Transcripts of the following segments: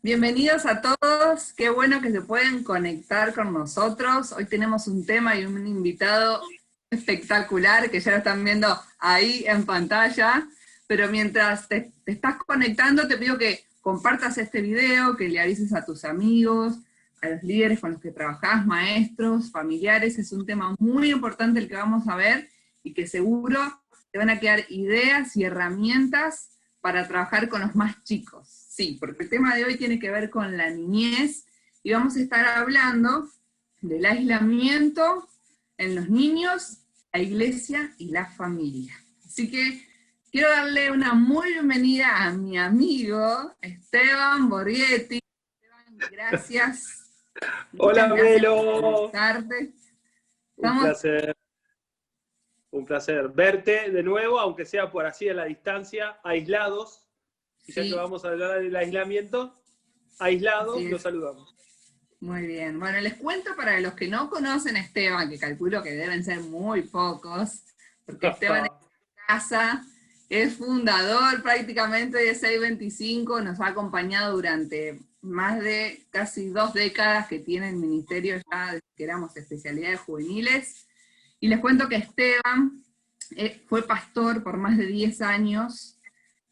Bienvenidos a todos, qué bueno que se pueden conectar con nosotros. Hoy tenemos un tema y un invitado espectacular que ya lo están viendo ahí en pantalla, pero mientras te estás conectando te pido que compartas este video, que le avises a tus amigos, a los líderes con los que trabajás, maestros, familiares. Es un tema muy importante el que vamos a ver y que seguro te van a quedar ideas y herramientas para trabajar con los más chicos. Sí, porque el tema de hoy tiene que ver con la niñez y vamos a estar hablando del aislamiento en los niños, la iglesia y la familia. Así que quiero darle una muy bienvenida a mi amigo Esteban Borghetti. Esteban, gracias. Hola, Muchas gracias Melo. por conectarte. Un placer. Un placer verte de nuevo, aunque sea por así a la distancia, aislados. Y ya que vamos a hablar del aislamiento, aislados, los saludamos. Muy bien. Bueno, les cuento para los que no conocen a Esteban, que calculo que deben ser muy pocos, porque Esteban es de casa, es fundador prácticamente de 625, nos ha acompañado durante más de casi 2 décadas que tiene el ministerio ya desde que éramos especialidades juveniles. Y les cuento que Esteban fue pastor por más de 10 años,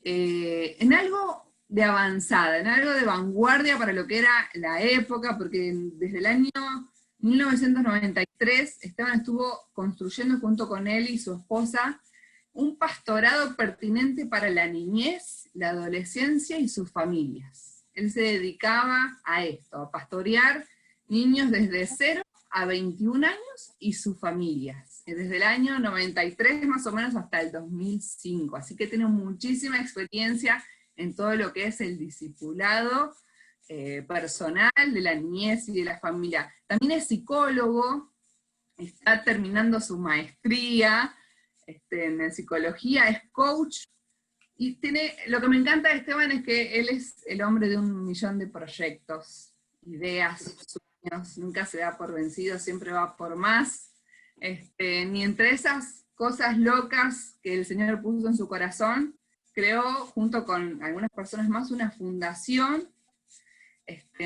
en algo de avanzada, en algo de vanguardia para lo que era la época, porque desde el año 1993 Esteban estuvo construyendo junto con él y su esposa un pastorado pertinente para la niñez, la adolescencia y sus familias. Él se dedicaba a esto, a pastorear niños desde 0 a 21 años y sus familias, desde el año 93 más o menos hasta el 2005, así que tiene muchísima experiencia en todo lo que es el discipulado personal de la niñez y de la familia. También es psicólogo, está terminando su maestría en psicología, es coach, y lo que me encanta de Esteban es que él es el hombre de 1.000.000 de proyectos, ideas, sueños, nunca se da por vencido, siempre va por más. Ni entre esas cosas locas que el Señor puso en su corazón, creó junto con algunas personas más una fundación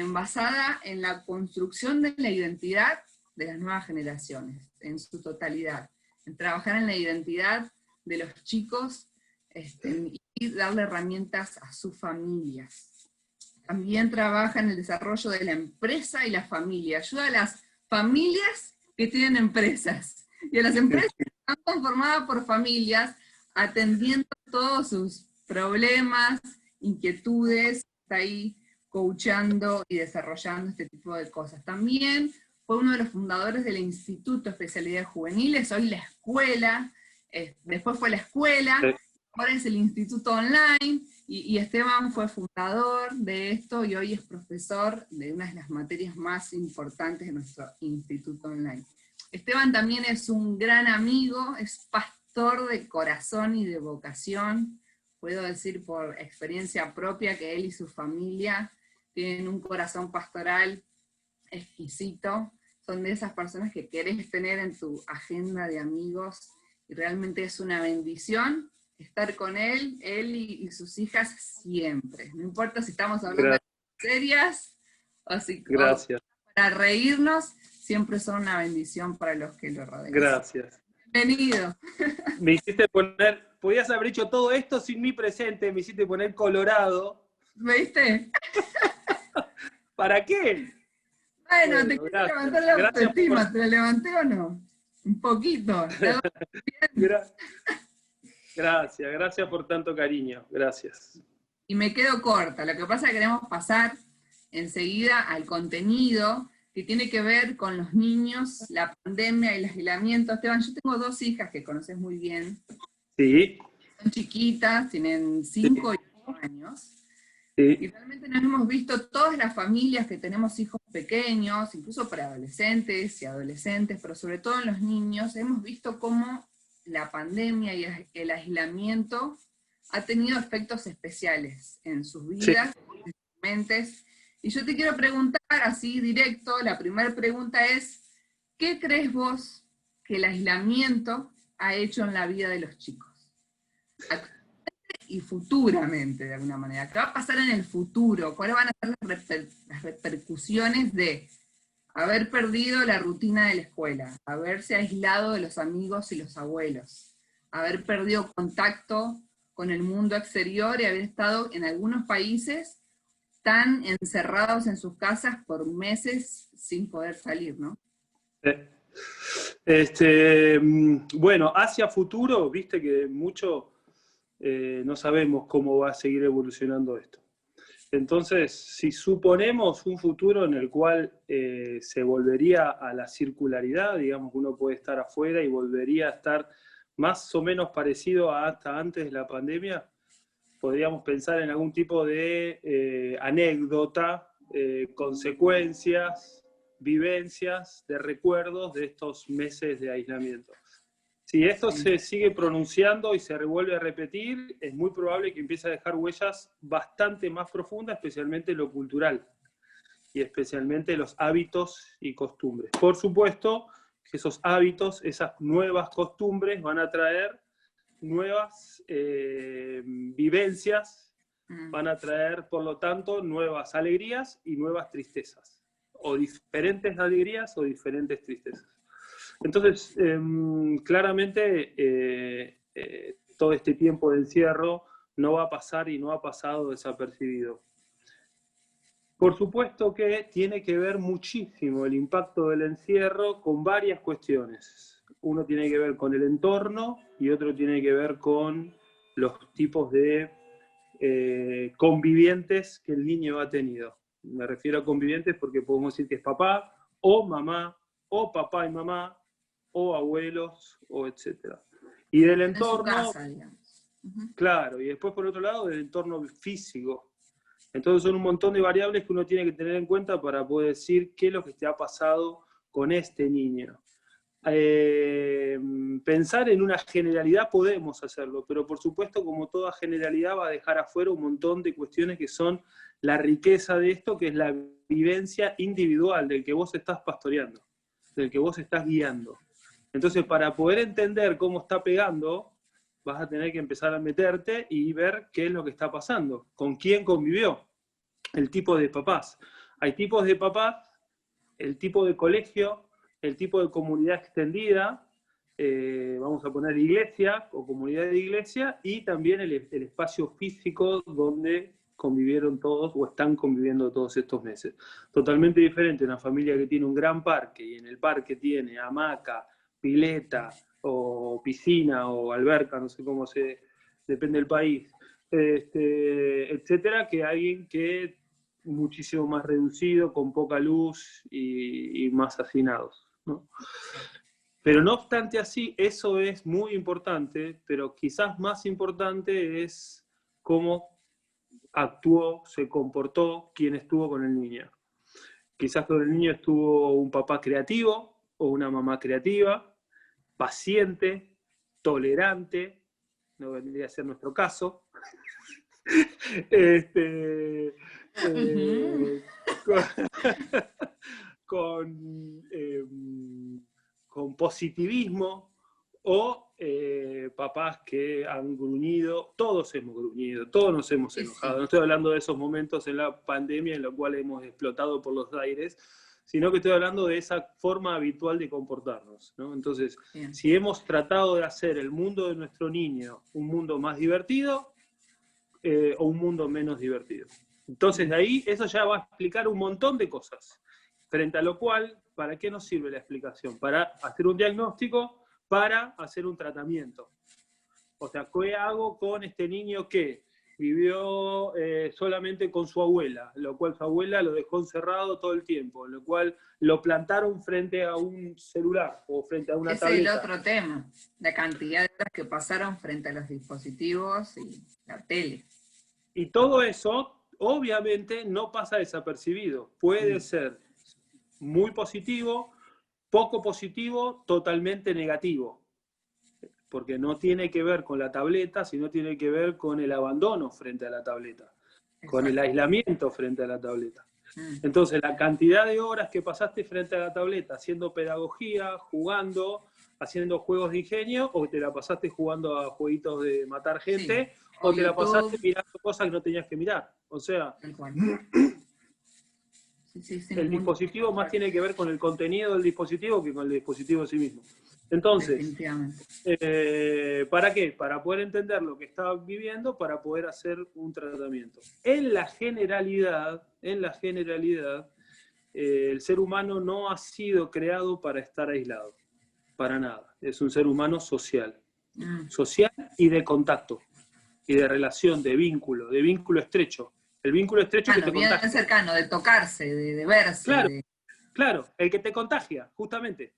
basada en la construcción de la identidad de las nuevas generaciones, en su totalidad, en trabajar en la identidad de los chicos y darle herramientas a sus familias. También trabaja en el desarrollo de la empresa y la familia, ayuda a las familias que tienen empresas, y a las empresas que están conformadas por familias, atendiendo todos sus problemas, inquietudes, está ahí coachando y desarrollando este tipo de cosas. También fue uno de los fundadores del Instituto de Especialidades Juveniles, hoy la escuela, después fue la escuela, ahora es el Instituto Online, y Esteban fue fundador de esto, y hoy es profesor de una de las materias más importantes de nuestro Instituto Online. Esteban también es un gran amigo, es pastor de corazón y de vocación. Puedo decir por experiencia propia que él y su familia tienen un corazón pastoral exquisito. Son de esas personas que querés tener en tu agenda de amigos, y realmente es una bendición estar con él y sus hijas siempre. No importa si estamos hablando de serias o si Gracias. O para reírnos, siempre son una bendición para los que lo rodean. Gracias. Bienvenido. Me hiciste poner, podías haber hecho todo esto sin mi presente, me hiciste poner colorado. ¿Viste? ¿Para qué? Bueno, te quiero levantar la autoestima, ¿te la levanté o no? Un poquito. Gracias por tanto cariño, gracias. Y me quedo corta, lo que pasa es que queremos pasar enseguida al contenido que tiene que ver con los niños, la pandemia y el aislamiento. Esteban, yo tengo 2 hijas que conoces muy bien. Sí. Son chiquitas, tienen 5 y 8 años. Sí. Y realmente nos hemos visto todas las familias que tenemos hijos pequeños, incluso para adolescentes y adolescentes, pero sobre todo en los niños, hemos visto cómo la pandemia y el aislamiento ha tenido efectos especiales en sus vidas, en sus mentes. Y yo te quiero preguntar así directo, la primera pregunta es, ¿qué crees vos que el aislamiento ha hecho en la vida de los chicos? y futuramente, de alguna manera. ¿Qué va a pasar en el futuro? ¿Cuáles van a ser las repercusiones de haber perdido la rutina de la escuela, haberse aislado de los amigos y los abuelos, haber perdido contacto con el mundo exterior y haber estado en algunos países tan encerrados en sus casas por meses sin poder salir, ¿no? Bueno, hacia futuro, viste que mucho no sabemos cómo va a seguir evolucionando esto. Entonces, si suponemos un futuro en el cual se volvería a la circularidad, digamos que uno puede estar afuera y volvería a estar más o menos parecido a hasta antes de la pandemia, podríamos pensar en algún tipo de anécdota, consecuencias, vivencias, de recuerdos de estos meses de aislamiento. Si esto se sigue pronunciando y se vuelve a repetir, es muy probable que empiece a dejar huellas bastante más profundas, especialmente lo cultural y especialmente los hábitos y costumbres. Por supuesto que esos hábitos, esas nuevas costumbres van a traer nuevas vivencias, van a traer, por lo tanto, nuevas alegrías y nuevas tristezas, o diferentes alegrías o diferentes tristezas. Entonces, claramente, todo este tiempo de encierro no va a pasar y no ha pasado desapercibido. Por supuesto que tiene que ver muchísimo el impacto del encierro con varias cuestiones. Uno tiene que ver con el entorno y otro tiene que ver con los tipos de convivientes que el niño ha tenido. Me refiero a convivientes porque podemos decir que es papá o mamá, o papá y mamá, o abuelos, o etcétera. Y del entorno, en su casa, digamos. Claro, y después por otro lado del entorno físico. Entonces son un montón de variables que uno tiene que tener en cuenta para poder decir qué es lo que te ha pasado con este niño. Pensar en una generalidad podemos hacerlo, pero por supuesto, como toda generalidad, va a dejar afuera un montón de cuestiones que son la riqueza de esto, que es la vivencia individual del que vos estás pastoreando, del que vos estás guiando. Entonces, para poder entender cómo está pegando, vas a tener que empezar a meterte y ver qué es lo que está pasando, con quién convivió, el tipo de papás. Hay tipos de papás, el tipo de colegio, el tipo de comunidad extendida, vamos a poner iglesia o comunidad de iglesia, y también el espacio físico donde convivieron todos o están conviviendo todos estos meses. Totalmente diferente una familia que tiene un gran parque y en el parque tiene hamaca, pileta o piscina o alberca, no sé cómo se, depende del país, etcétera, que alguien que muchísimo más reducido, con poca luz y más hacinados, ¿no? Pero no obstante así, eso es muy importante, pero quizás más importante es cómo actuó, se comportó quien estuvo con el niño. Quizás con el niño estuvo un papá creativo o una mamá creativa, paciente, tolerante, no vendría a ser nuestro caso, con positivismo, o papás que han gruñido. Todos hemos gruñido, todos nos hemos enojado. Sí. No estoy hablando de esos momentos en la pandemia en los cuales hemos explotado por los aires, sino que estoy hablando de esa forma habitual de comportarnos, ¿no? Entonces, bien, si hemos tratado de hacer el mundo de nuestro niño un mundo más divertido o un mundo menos divertido. Entonces, de ahí, eso ya va a explicar un montón de cosas. Frente a lo cual, ¿para qué nos sirve la explicación? Para hacer un diagnóstico, para hacer un tratamiento. O sea, ¿qué hago con este niño que vivió solamente con su abuela, lo cual su abuela lo dejó encerrado todo el tiempo, lo cual lo plantaron frente a un celular o frente a una tableta? Es el otro tema, la cantidad de horas que pasaron frente a los dispositivos y la tele. Y todo eso, obviamente, no pasa desapercibido. Puede ser muy positivo, poco positivo, totalmente negativo. Porque no tiene que ver con la tableta, sino tiene que ver con el abandono frente a la tableta, exacto, con el aislamiento frente a la tableta. Entonces, la cantidad de horas que pasaste frente a la tableta haciendo pedagogía, jugando, haciendo juegos de ingenio, o te la pasaste jugando a jueguitos de matar gente, sí, o te la pasaste mirando cosas que no tenías que mirar. O sea, el dispositivo más tiene que ver con el contenido del dispositivo que con el dispositivo en sí mismo. Entonces, ¿para qué? Para poder entender lo que está viviendo, para poder hacer un tratamiento. En la generalidad, el ser humano no ha sido creado para estar aislado, para nada. Es un ser humano social. Social y de contacto, y de relación, de vínculo estrecho. El vínculo estrecho que te contagia. Bien cercano, de tocarse, de verse. Claro, claro, el que te contagia, justamente.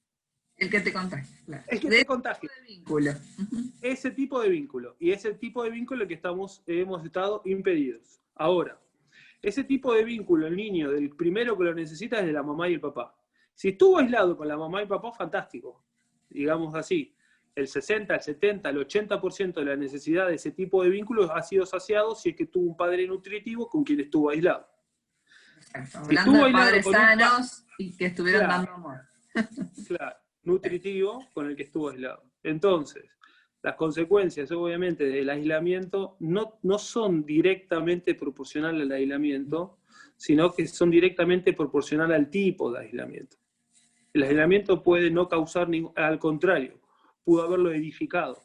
El que te contagia, claro. El que te contagia. De vínculo. Ese tipo de vínculo. Y ese tipo de vínculo que hemos estado impedidos. Ahora, ese tipo de vínculo, el niño, el primero que lo necesita es de la mamá y el papá. Si estuvo aislado con la mamá y el papá, fantástico. Digamos así. El 60, el 70, el 80% de la necesidad de ese tipo de vínculos ha sido saciado si es que tuvo un padre nutritivo con quien estuvo aislado. Exacto. Hablando de padres sanos y que estuvieron dando amor. Claro, nutritivo con el que estuvo aislado. Entonces, las consecuencias, obviamente, del aislamiento no son directamente proporcionales al aislamiento, sino que son directamente proporcionales al tipo de aislamiento. El aislamiento puede no causar al contrario, pudo haberlo edificado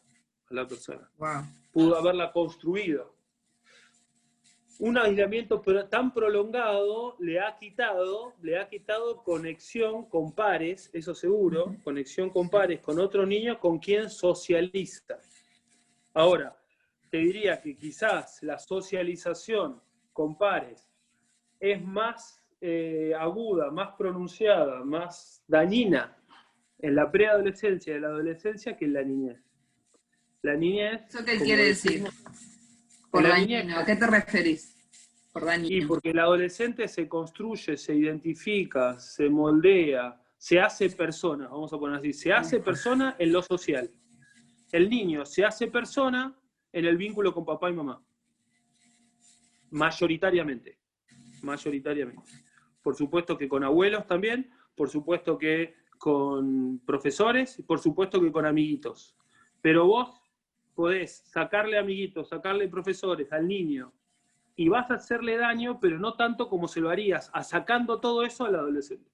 a la persona. Wow. Pudo haberla construido. Un aislamiento tan prolongado le ha quitado conexión con pares, eso seguro, conexión con pares, con otro niño con quien socializa. Ahora, te diría que quizás la socialización con pares es más aguda, más pronunciada, más dañina en la preadolescencia y la adolescencia que en la niñez. La niñez... ¿Eso qué quiere decir? Por dañino, ¿a qué te referís? Por dañino. Y porque el adolescente se construye, se identifica, se moldea, se hace persona, vamos a poner así, se hace persona en lo social. El niño se hace persona en el vínculo con papá y mamá. Mayoritariamente. Por supuesto que con abuelos también, por supuesto que con profesores, por supuesto que con amiguitos. Pero vos podés sacarle amiguitos, sacarle profesores al niño y vas a hacerle daño, pero no tanto como se lo harías sacando todo eso al adolescente.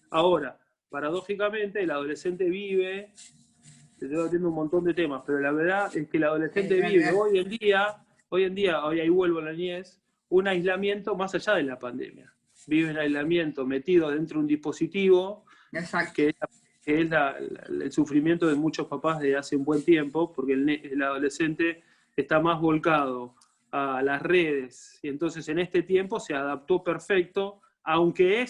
Ahora, paradójicamente, el adolescente vive, te estoy haciendo un montón de temas, pero la verdad es que el adolescente vive hoy en día, hoy ahí vuelvo a la niñez, un aislamiento más allá de la pandemia. Vive en aislamiento, metido dentro de un dispositivo, que es el sufrimiento de muchos papás de hace un buen tiempo, porque el adolescente está más volcado a las redes, y entonces en este tiempo se adaptó perfecto, aunque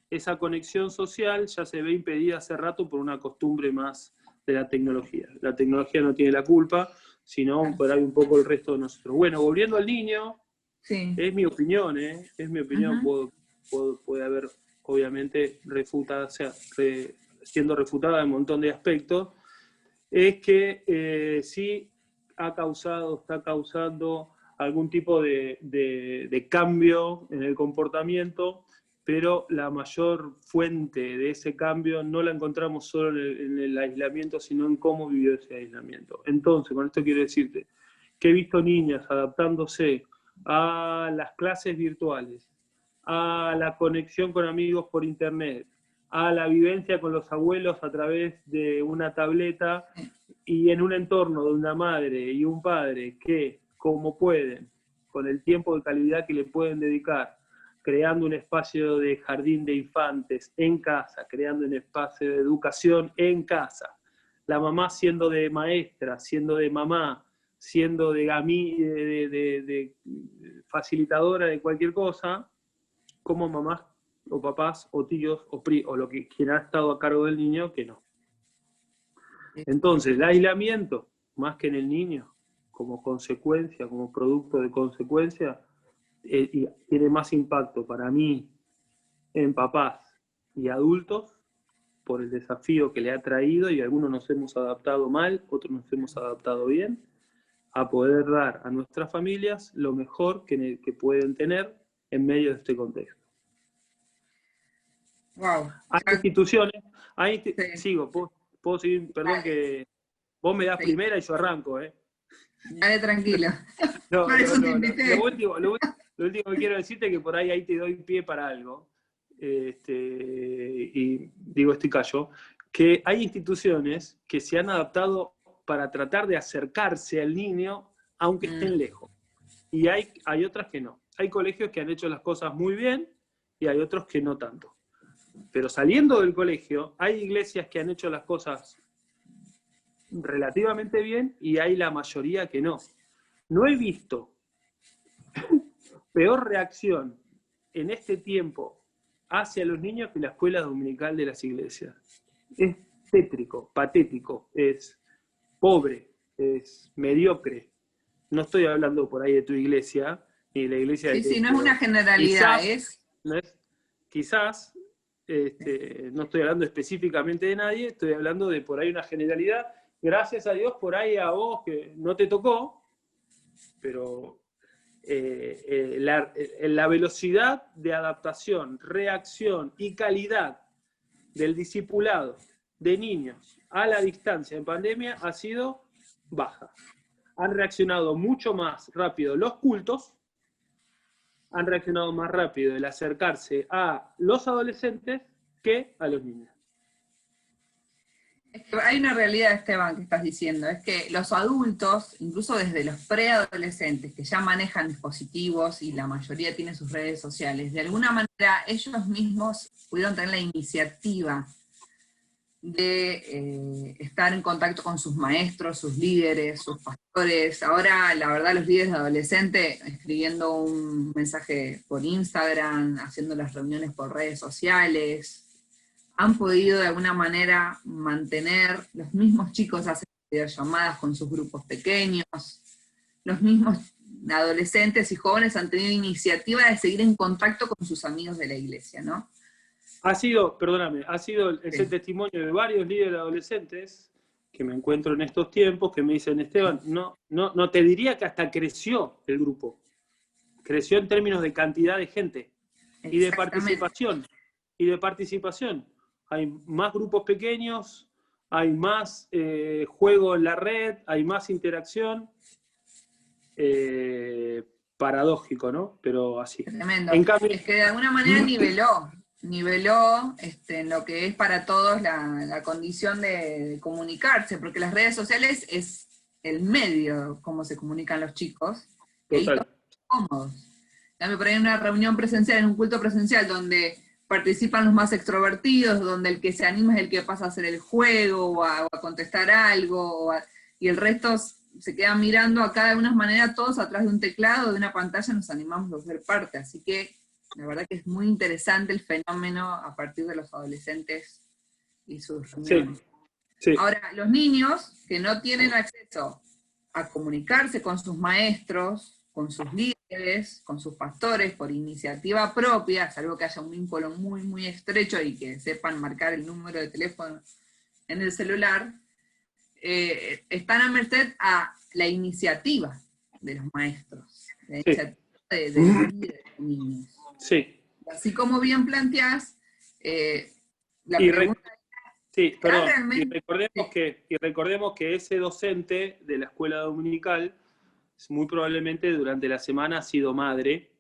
esa conexión social ya se ve impedida hace rato por una costumbre más de la tecnología. La tecnología no tiene la culpa, sino por ahí un poco el resto de nosotros. Bueno, volviendo al niño, sí. Es mi opinión, es mi opinión, puede haber, obviamente, siendo refutada en un montón de aspectos, es que sí está causando algún tipo de cambio en el comportamiento, pero la mayor fuente de ese cambio no la encontramos solo en el aislamiento, sino en cómo vivió ese aislamiento. Entonces, con esto quiero decirte que he visto niñas adaptándose a las clases virtuales, a la conexión con amigos por internet, a la vivencia con los abuelos a través de una tableta y en un entorno de una madre y un padre que, como pueden, con el tiempo de calidad que le pueden dedicar, creando un espacio de jardín de infantes en casa, creando un espacio de educación en casa, la mamá siendo de maestra, siendo de mamá, siendo de facilitadora de cualquier cosa, como mamás o papás o tíos o quien ha estado a cargo del niño, que no. Entonces, el aislamiento, más que en el niño, como consecuencia, como producto de consecuencia, tiene más impacto para mí en papás y adultos por el desafío que le ha traído, y algunos nos hemos adaptado mal, otros nos hemos adaptado bien, a poder dar a nuestras familias lo mejor que pueden tener en medio de este contexto. Wow. Hay instituciones, Sí. sigo, puedo seguir, perdón. Dale. Que vos me das Sí. primera y yo arranco, Dale, tranquilo. No, Por eso te no. invité. Lo último que quiero decirte es que por ahí te doy pie para algo, y digo esto y callo, que hay instituciones que se han adaptado para tratar de acercarse al niño aunque estén lejos. Y hay otras que no. Hay colegios que han hecho las cosas muy bien y hay otros que no tanto. Pero saliendo del colegio, hay iglesias que han hecho las cosas relativamente bien y hay la mayoría que no. No he visto peor reacción en este tiempo hacia los niños que la escuela dominical de las iglesias. Es tétrico, patético, es pobre, es mediocre. No estoy hablando por ahí de tu iglesia, ni de la iglesia de... Sí, no es una generalidad, Quizás, no estoy hablando específicamente de nadie, estoy hablando de por ahí una generalidad. Gracias a Dios, por ahí a vos que no te tocó, pero la velocidad de adaptación, reacción y calidad del discipulado de niños a la distancia en pandemia ha sido baja. Han reaccionado mucho más rápido los cultos, han reaccionado más rápido el acercarse a los adolescentes que a los niños. Es que hay una realidad, Esteban, que estás diciendo, es que los adultos, incluso desde los preadolescentes, que ya manejan dispositivos y la mayoría tiene sus redes sociales, de alguna manera ellos mismos pudieron tener la iniciativa de estar en contacto con sus maestros, sus líderes, sus pastores. Ahora, la verdad, los líderes de adolescentes escribiendo un mensaje por Instagram, haciendo las reuniones por redes sociales, han podido de alguna manera mantener, los mismos chicos hacen videollamadas con sus grupos pequeños, los mismos adolescentes y jóvenes han tenido iniciativa de seguir en contacto con sus amigos de la iglesia, ¿no? Ha sido ese testimonio de varios líderes adolescentes que me encuentro en estos tiempos, que me dicen, Esteban, no te diría que hasta creció el grupo. Creció en términos de cantidad de gente y de participación. Hay más grupos pequeños, hay más juego en la red, hay más interacción. Paradójico, ¿no? Pero así. Tremendo. En cambio, es que de alguna manera niveló en lo que es para todos la condición de comunicarse, porque las redes sociales es el medio como se comunican los chicos, y ahí están cómodos. Dame por ahí una reunión presencial, en un culto presencial, donde participan los más extrovertidos, donde el que se anima es el que pasa a hacer el juego, o a contestar algo, y el resto se quedan mirando acá de alguna manera, todos atrás de un teclado, de una pantalla, nos animamos a ser parte, así que la verdad que es muy interesante el fenómeno a partir de los adolescentes y sus reuniones. Sí. Ahora, los niños que no tienen acceso a comunicarse con sus maestros, con sus líderes, con sus pastores, por iniciativa propia, salvo que haya un vínculo muy, muy estrecho y que sepan marcar el número de teléfono en el celular, están a merced a la iniciativa de los maestros, la iniciativa de los líderes de niños. Sí. Así como bien planteás, la pregunta y recordemos que ese docente de la escuela dominical, muy probablemente durante la semana ha sido madre,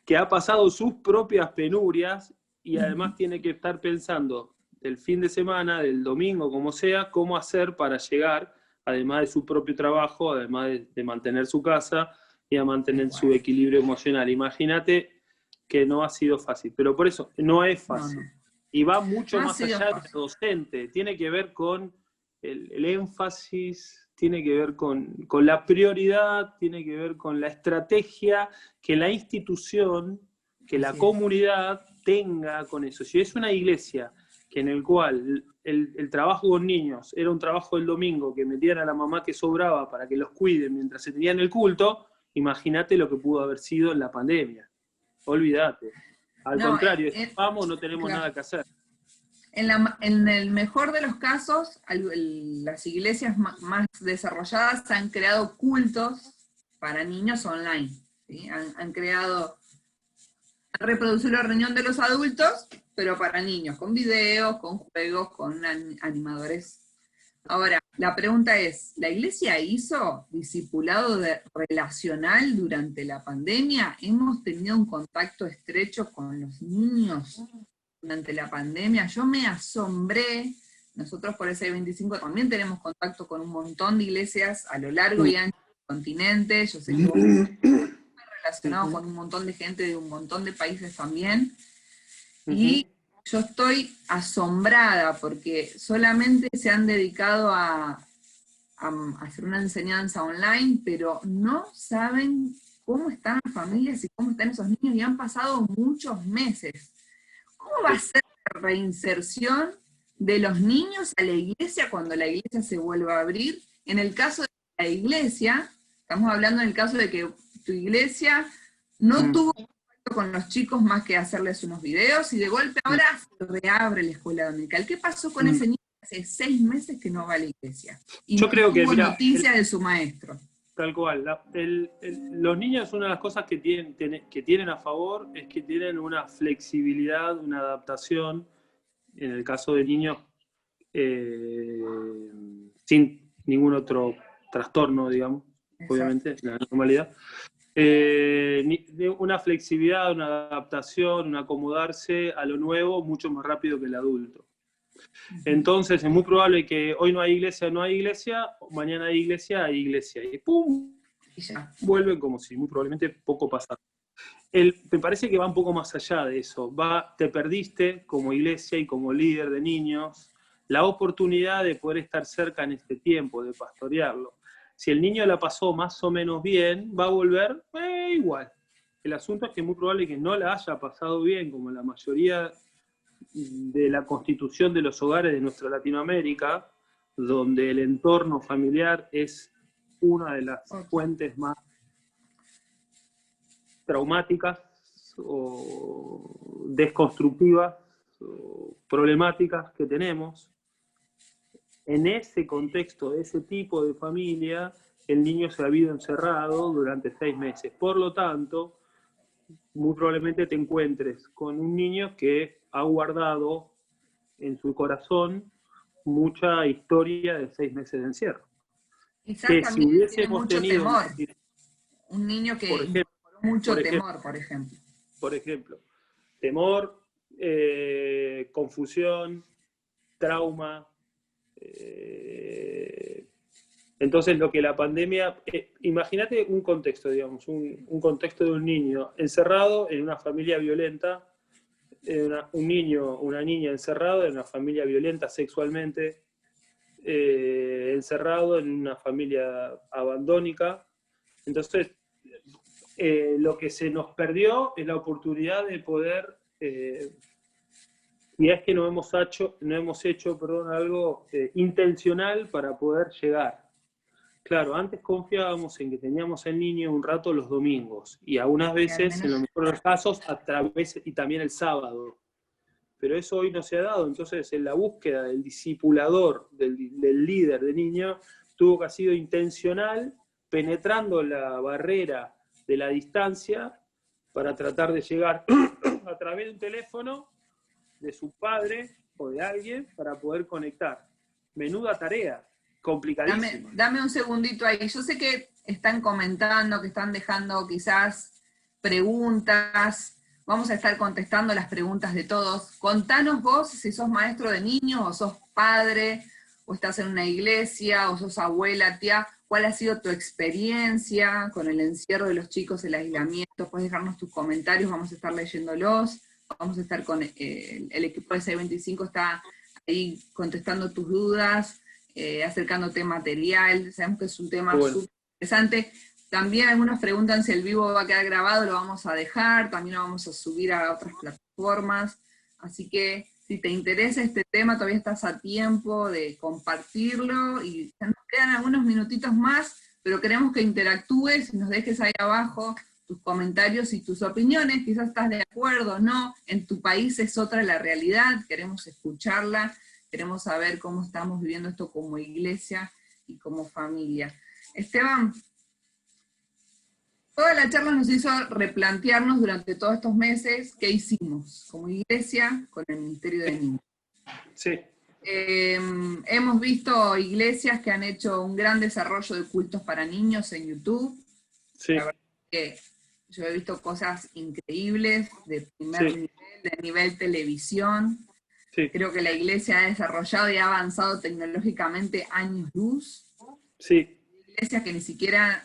que ha pasado sus propias penurias y además tiene que estar pensando del fin de semana, del domingo, como sea, cómo hacer para llegar, además de su propio trabajo, además de mantener su casa y a mantener su equilibrio emocional. Imagínate que no ha sido fácil, pero por eso no es fácil. No. Y va mucho más allá del docente, tiene que ver con el énfasis, tiene que ver con la prioridad, tiene que ver con la estrategia que la institución, que la comunidad tenga con eso. Si es una iglesia que en el cual el trabajo con niños era un trabajo del domingo, que metían a la mamá que sobraba para que los cuiden mientras se tenían el culto, imagínate lo que pudo haber sido en la pandemia. Olvídate. Al contrario, vamos, no tenemos nada que hacer. En el mejor de los casos, las iglesias más desarrolladas han creado cultos para niños online. ¿Sí? Han creado reproducir la reunión de los adultos, pero para niños, con videos, con juegos, con animadores. Ahora, la pregunta es, ¿la iglesia hizo discipulado relacional durante la pandemia? ¿Hemos tenido un contacto estrecho con los niños durante la pandemia? Yo me asombré, nosotros por ese 25 también tenemos contacto con un montón de iglesias a lo largo y ancho del continente, yo sé que vos estás relacionado con un montón de gente de un montón de países también, y yo estoy asombrada porque solamente se han dedicado a hacer una enseñanza online, pero no saben cómo están las familias y cómo están esos niños, y han pasado muchos meses. ¿Cómo va a ser la reinserción de los niños a la iglesia cuando la iglesia se vuelva a abrir? En el caso de la iglesia, estamos hablando en el caso de que tu iglesia no tuvo contacto con los chicos más que hacerles unos videos, y de golpe ahora se reabre la escuela dominical. ¿Qué pasó con ese niño que hace 6 meses que no va a la iglesia? Y yo no creo que, tuvo mira, noticia de su maestro. Tal cual. Los niños, una de las cosas que tienen a favor es que tienen una flexibilidad, una adaptación, en el caso de niños sin ningún otro trastorno, digamos, obviamente, la normalidad. Una flexibilidad, una adaptación, un acomodarse a lo nuevo mucho más rápido que el adulto. Entonces es muy probable que hoy no hay iglesia, mañana hay iglesia, y ¡pum! Y ya. Vuelven como si muy probablemente poco pasara. Me parece que va un poco más allá de eso. Te perdiste como iglesia y como líder de niños la oportunidad de poder estar cerca en este tiempo, de pastorearlo. Si el niño la pasó más o menos bien, va a volver igual. El asunto es que es muy probable que no la haya pasado bien, como la mayoría de la constitución de los hogares de nuestra Latinoamérica, donde el entorno familiar es una de las fuentes más traumáticas o desconstructivas o problemáticas que tenemos. En ese contexto, de ese tipo de familia, el niño se ha habido encerrado durante 6 meses. Por lo tanto, muy probablemente te encuentres con un niño que ha guardado en su corazón mucha historia de 6 meses de encierro. Quizás Que también si tiene hubiésemos mucho tenido temor. Un niño que incorporó mucho temor, por ejemplo. Por ejemplo, temor, confusión, trauma. Entonces, lo que la pandemia... imagínate un contexto, digamos, un contexto de un niño encerrado en una familia violenta, un niño, una niña encerrado en una familia violenta sexualmente, encerrado en una familia abandónica. Entonces, lo que se nos perdió es la oportunidad de poder, y es que no hemos hecho algo intencional para poder llegar. Claro, antes confiábamos en que teníamos el niño un rato los domingos, y algunas veces, en los mejores casos, a través, y también el sábado. Pero eso hoy no se ha dado. Entonces, en la búsqueda del discipulador, del líder de niño, tuvo que haber sido intencional, penetrando la barrera de la distancia para tratar de llegar a través de un teléfono de su padre o de alguien para poder conectar. Menuda tarea, complicadísima. Dame un segundito ahí. Yo sé que están comentando, que están dejando quizás preguntas. Vamos a estar contestando las preguntas de todos. Contanos vos si sos maestro de niños, o sos padre, o estás en una iglesia, o sos abuela, tía. ¿Cuál ha sido tu experiencia con el encierro de los chicos, el aislamiento? Puedes dejarnos tus comentarios, vamos a estar leyéndolos. Vamos a estar con el equipo de C25, está ahí contestando tus dudas, acercándote material. Sabemos que es un tema súper interesante. También algunos preguntan si el vivo va a quedar grabado, lo vamos a dejar, también lo vamos a subir a otras plataformas. Así que si te interesa este tema, todavía estás a tiempo de compartirlo, y ya nos quedan algunos minutitos más, pero queremos que interactúes y nos dejes ahí abajo tus comentarios y tus opiniones. Quizás estás de acuerdo o no, en tu país es otra la realidad, queremos escucharla, queremos saber cómo estamos viviendo esto como iglesia y como familia. Esteban, Toda la charla nos hizo replantearnos durante todos estos meses qué hicimos como iglesia con el Ministerio de Niños. Sí. Hemos visto iglesias que han hecho un gran desarrollo de cultos para niños en YouTube. Sí. La verdad que yo he visto cosas increíbles de primer nivel, de nivel televisión. Sí. Creo que la iglesia ha desarrollado y ha avanzado tecnológicamente años luz. Sí. Iglesias que ni siquiera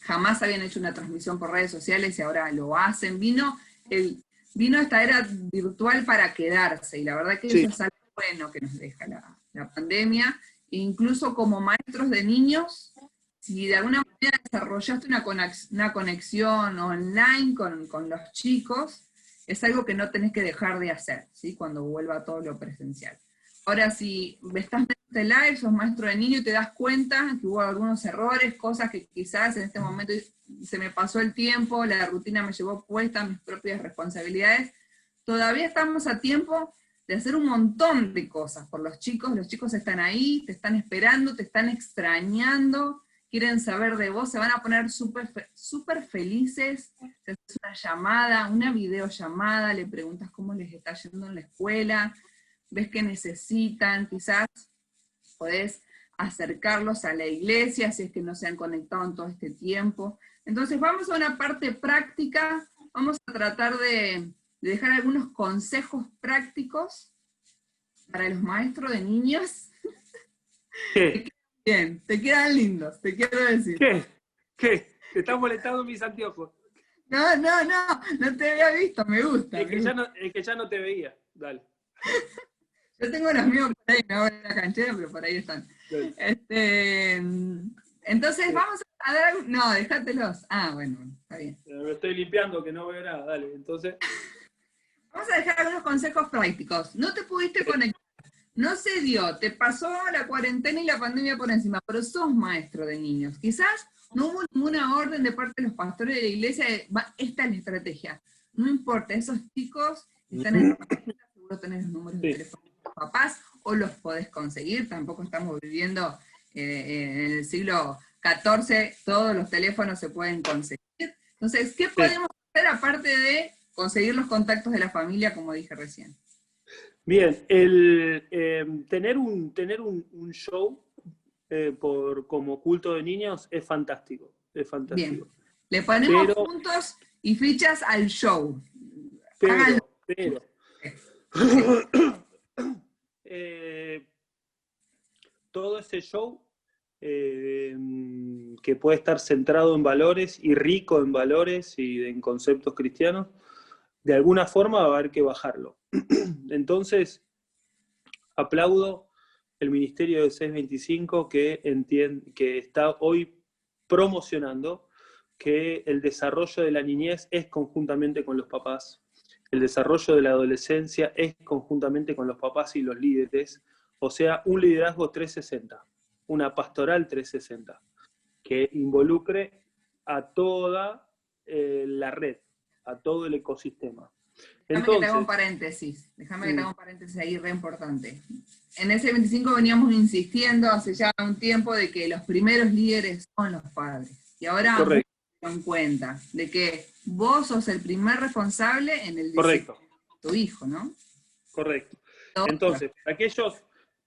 jamás habían hecho una transmisión por redes sociales y ahora lo hacen. Vino esta era virtual para quedarse, y la verdad que eso es algo bueno que nos deja la pandemia. E incluso como maestros de niños, si de alguna manera desarrollaste una conexión online con los chicos, es algo que no tenés que dejar de hacer, ¿sí? Cuando vuelva todo lo presencial. Ahora, si estás viendo este live, sos maestro de niño y te das cuenta que hubo algunos errores, cosas que quizás en este momento se me pasó el tiempo, la rutina me llevó puesta, mis propias responsabilidades, todavía estamos a tiempo de hacer un montón de cosas por los chicos están ahí, te están esperando, te están extrañando, quieren saber de vos, se van a poner súper felices, te haces una llamada, una videollamada, le preguntas cómo les está yendo en la escuela, ves que necesitan, quizás podés acercarlos a la iglesia si es que no se han conectado en todo este tiempo. Entonces vamos a una parte práctica, vamos a tratar de dejar algunos consejos prácticos para los maestros de niños. ¿Qué? Bien, te quedan lindos, te quiero decir. ¿Qué? Te están molestando mis anteojos. No te había visto, me gusta. Es que ya no te veía, dale. Yo tengo los míos por ahí, no en la canchera, pero por ahí están. Entonces vamos a dar... No, déjatelos. Ah, bueno, está bien. Me estoy limpiando, que no veo nada, dale. Entonces... Vamos a dejar algunos consejos prácticos. No te pudiste conectar, no se dio, te pasó la cuarentena y la pandemia por encima, pero sos maestro de niños. Quizás no hubo ninguna orden de parte de los pastores de la iglesia de, esta es la estrategia. No importa, esos chicos están en la página, seguro tenés los números de teléfono de los papás, o los podés conseguir, tampoco estamos viviendo en el siglo XIV, todos los teléfonos se pueden conseguir. Entonces, ¿qué podemos hacer aparte de conseguir los contactos de la familia, como dije recién? Bien, tener un show como culto de niños es fantástico. Es fantástico. Bien. Le ponemos puntos y fichas al show. Pero todo ese show que puede estar centrado en valores y rico en valores y en conceptos cristianos, de alguna forma va a haber que bajarlo. Entonces, aplaudo el Ministerio de 625 que está hoy promocionando que el desarrollo de la niñez es conjuntamente con los papás, el desarrollo de la adolescencia es conjuntamente con los papás y los líderes, o sea, un liderazgo 360, una pastoral 360, que involucre a toda la red, a todo el ecosistema. Déjame que te haga un paréntesis, ahí re importante. En ese 25 veníamos insistiendo hace ya un tiempo de que los primeros líderes son los padres. Y ahora se dan cuenta de que vos sos el primer responsable en el desarrollo de tu hijo, ¿no? Correcto. Entonces,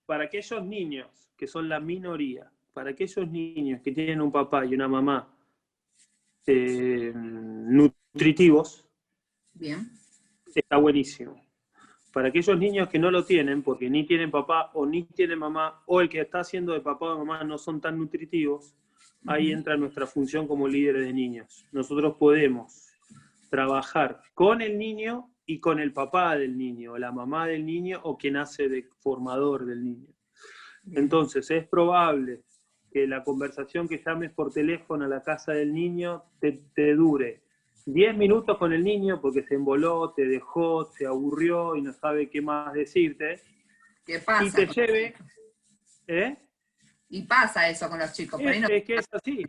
para aquellos niños que son la minoría, para aquellos niños que tienen un papá y una mamá nutritivos, bien, está buenísimo. Para aquellos niños que no lo tienen, porque ni tienen papá o ni tienen mamá, o el que está haciendo de papá o mamá no son tan nutritivos, ahí entra nuestra función como líderes de niños. Nosotros podemos trabajar con el niño y con el papá del niño, o la mamá del niño, o quien hace de formador del niño. Entonces, es probable que la conversación que llames por teléfono a la casa del niño te dure 10 minutos con el niño porque se emboló, te dejó, se aburrió y no sabe qué más decirte. ¿Qué pasa? Y te lleve... Y pasa eso con los chicos. Es que es así.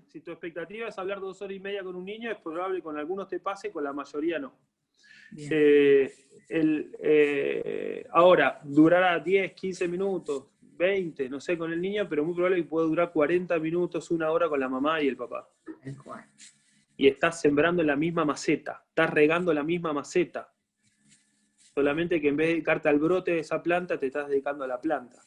Si tu expectativa es hablar 2 horas y media con un niño, es probable que con algunos te pase, con la mayoría no. Ahora, durará 10, 15 minutos, 20, no sé, con el niño, pero muy probable que pueda durar 40 minutos, 1 hora con la mamá y el papá. Y estás sembrando en la misma maceta, estás regando la misma maceta. Solamente que en vez de dedicarte al brote de esa planta, te estás dedicando a la planta.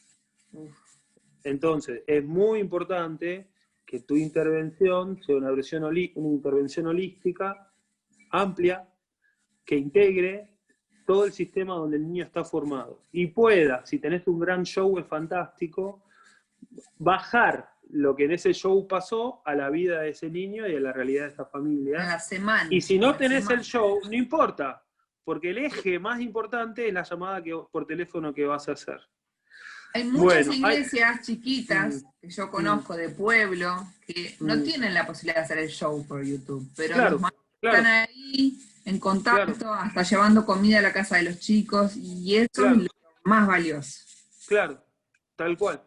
Entonces, es muy importante que tu intervención sea una intervención holística, amplia, que integre todo el sistema donde el niño está formado. Y pueda, si tenés un gran show, es fantástico, bajar lo que en ese show pasó a la vida de ese niño y a la realidad de esa familia. A la semana. Y si no tenés el show, no importa, porque el eje más importante es la llamada por teléfono que vas a hacer. Hay muchas iglesias chiquitas que yo conozco de pueblo que no tienen la posibilidad de hacer el show por YouTube, pero los maestros están ahí en contacto, hasta llevando comida a la casa de los chicos, y eso es lo más valioso. Claro, tal cual.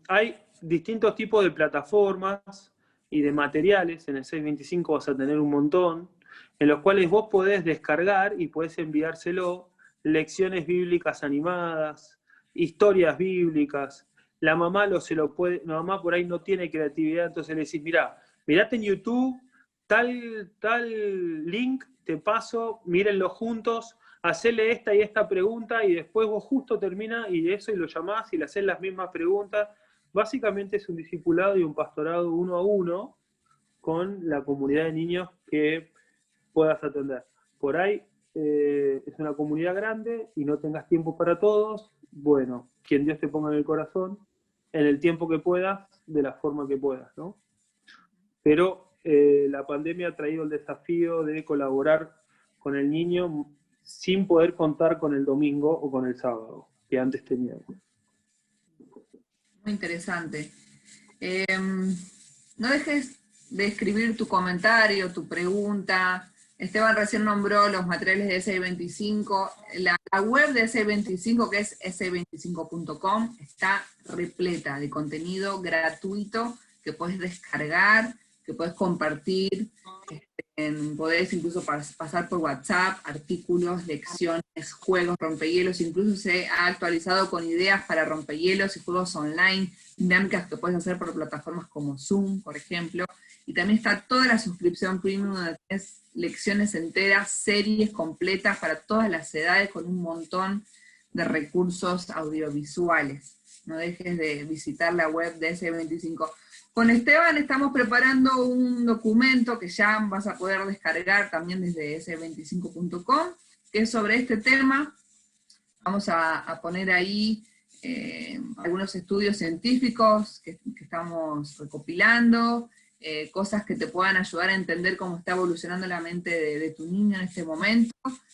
Hay distintos tipos de plataformas y de materiales, en el 625 vas a tener un montón, en los cuales vos podés descargar y podés enviárselo lecciones bíblicas animadas, historias bíblicas. La mamá la mamá por ahí no tiene creatividad, entonces le decís, mirate en YouTube, tal link te paso, mírenlo juntos, hacele esta y esta pregunta, y después vos justo termina y lo llamás y le haces las mismas preguntas. Básicamente es un discipulado y un pastorado 1 a 1 con la comunidad de niños que puedas atender. Por ahí es una comunidad grande y no tengas tiempo para todos, bueno, quien Dios te ponga en el corazón, en el tiempo que puedas, de la forma que puedas, ¿no? Pero la pandemia ha traído el desafío de colaborar con el niño sin poder contar con el domingo o con el sábado, que antes teníamos. Muy interesante. No dejes de escribir tu comentario, tu pregunta. Esteban recién nombró los materiales de S25. La web de S25, que es s25.com, está repleta de contenido gratuito que puedes descargar, que puedes compartir. Podés incluso pasar por WhatsApp, artículos, lecciones, juegos, rompehielos. Incluso se ha actualizado con ideas para rompehielos y juegos online, dinámicas que puedes hacer por plataformas como Zoom, por ejemplo. Y también está toda la suscripción premium, donde tienes lecciones enteras, series completas para todas las edades, con un montón de recursos audiovisuales. No dejes de visitar la web de S25. Con Esteban estamos preparando un documento que ya vas a poder descargar también desde s25.com, que es sobre este tema. Vamos a poner ahí algunos estudios científicos que estamos recopilando, cosas que te puedan ayudar a entender cómo está evolucionando la mente de tu niño en este momento.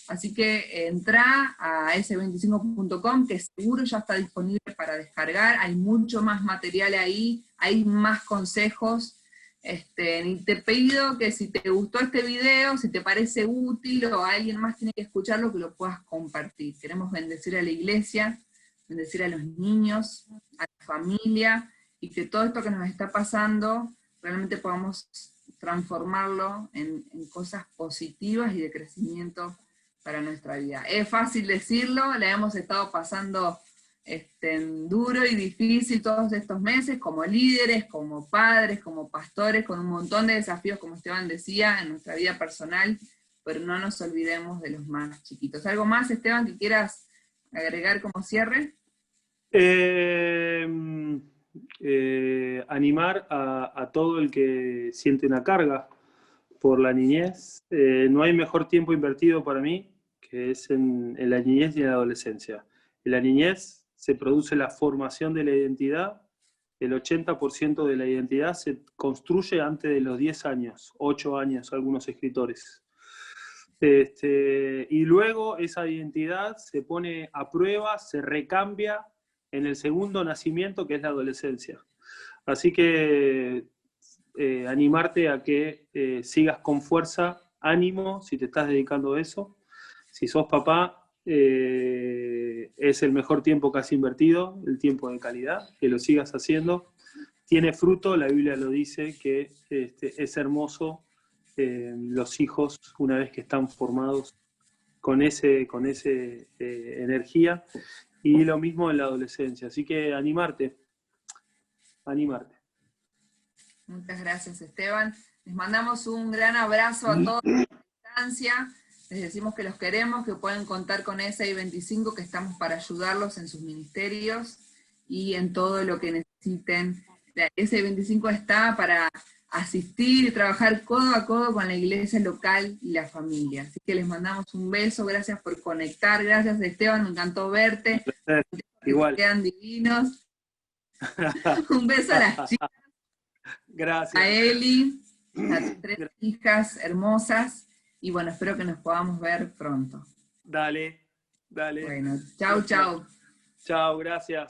Así que entra a s25.com, que seguro ya está disponible para descargar. Hay mucho más material ahí, hay más consejos. Y te pido que si te gustó este video, si te parece útil o alguien más tiene que escucharlo, que lo puedas compartir. Queremos bendecir a la iglesia, bendecir a los niños, a la familia, y que todo esto que nos está pasando realmente podamos transformarlo en cosas positivas y de crecimiento para nuestra vida. Es fácil decirlo, la hemos estado pasando duro y difícil todos estos meses, como líderes, como padres, como pastores, con un montón de desafíos, como Esteban decía, en nuestra vida personal, pero no nos olvidemos de los más chiquitos. ¿Algo más, Esteban, que quieras agregar como cierre? Animar a todo el que siente una carga por la niñez. No hay mejor tiempo invertido para mí que es en la niñez y en la adolescencia. En la niñez se produce la formación de la identidad. El 80% de la identidad se construye antes de los 10 años, 8 años, algunos escritores. Y luego esa identidad se pone a prueba, se recambia en el segundo nacimiento, que es la adolescencia. Así que animarte a que sigas con fuerza, ánimo, si te estás dedicando a eso. Si sos papá, es el mejor tiempo que has invertido, el tiempo de calidad, que lo sigas haciendo. Tiene fruto, la Biblia lo dice, que es hermoso los hijos, una vez que están formados con ese energía. Y lo mismo en la adolescencia. Así que animarte. Muchas gracias, Esteban. Les mandamos un gran abrazo a todos a distancia. Les decimos que los queremos, que pueden contar con SI25, que estamos para ayudarlos en sus ministerios y en todo lo que necesiten. SI25 está para asistir y trabajar codo a codo con la iglesia local y la familia. Así que les mandamos un beso, gracias por conectar, gracias Esteban, me encantó verte. Igual. Quedan divinos. Un beso a las chicas. Gracias. A Eli, a tus 3 hijas hermosas, y bueno, espero que nos podamos ver pronto. Dale. Bueno, chau. Chao, gracias.